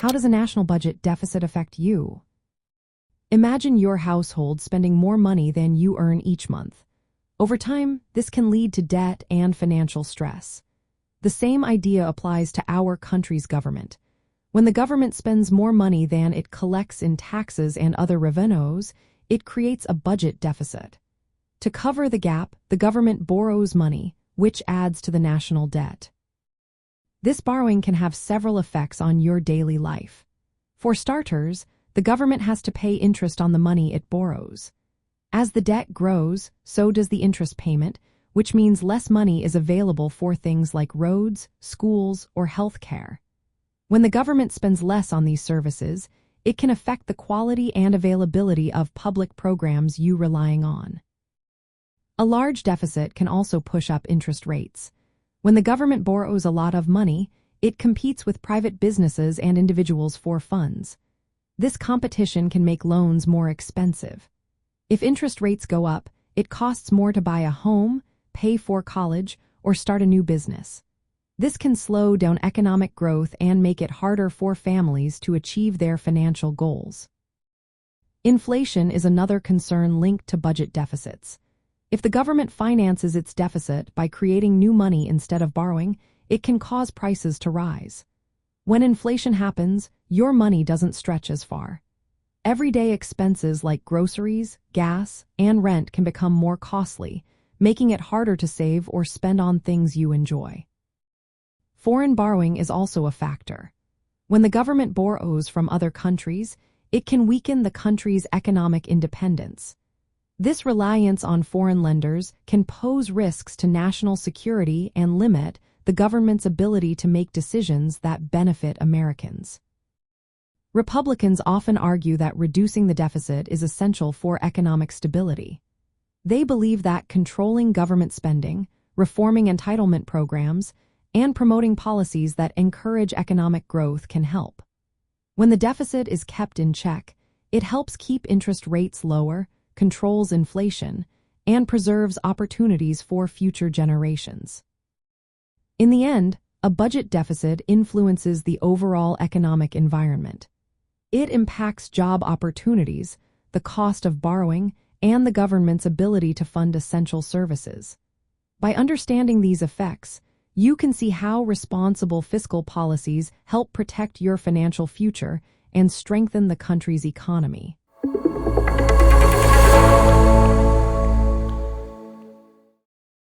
How does a national budget deficit affect you? Imagine your household spending more money than you earn each month. Over time, this can lead to debt and financial stress. The same idea applies to our country's government. When the government spends more money than it collects in taxes and other revenues, it creates a budget deficit. To cover the gap, the government borrows money, which adds to the national debt. This borrowing can have several effects on your daily life. For starters, the government has to pay interest on the money it borrows. As the debt grows, so does the interest payment, which means less money is available for things like roads, schools, or health care. When the government spends less on these services, it can affect the quality and availability of public programs you relying on. A large deficit can also push up interest rates. When the government borrows a lot of money, it competes with private businesses and individuals for funds. This competition can make loans more expensive. If interest rates go up, it costs more to buy a home, pay for college, or start a new business. This can slow down economic growth and make it harder for families to achieve their financial goals. Inflation is another concern linked to budget deficits. If the government finances its deficit by creating new money instead of borrowing, it can cause prices to rise. When inflation happens, your money doesn't stretch as far. Everyday expenses like groceries, gas, and rent can become more costly, making it harder to save or spend on things you enjoy. Foreign borrowing is also a factor. When the government borrows from other countries, it can weaken the country's economic independence. This reliance on foreign lenders can pose risks to national security and limit the government's ability to make decisions that benefit Americans. Republicans often argue that reducing the deficit is essential for economic stability. They believe that controlling government spending, reforming entitlement programs, and promoting policies that encourage economic growth can help. When the deficit is kept in check, it helps keep interest rates lower, controls inflation, and preserves opportunities for future generations. In the end, a budget deficit influences the overall economic environment. It impacts job opportunities, the cost of borrowing, and the government's ability to fund essential services. By understanding these effects, you can see how responsible fiscal policies help protect your financial future and strengthen the country's economy.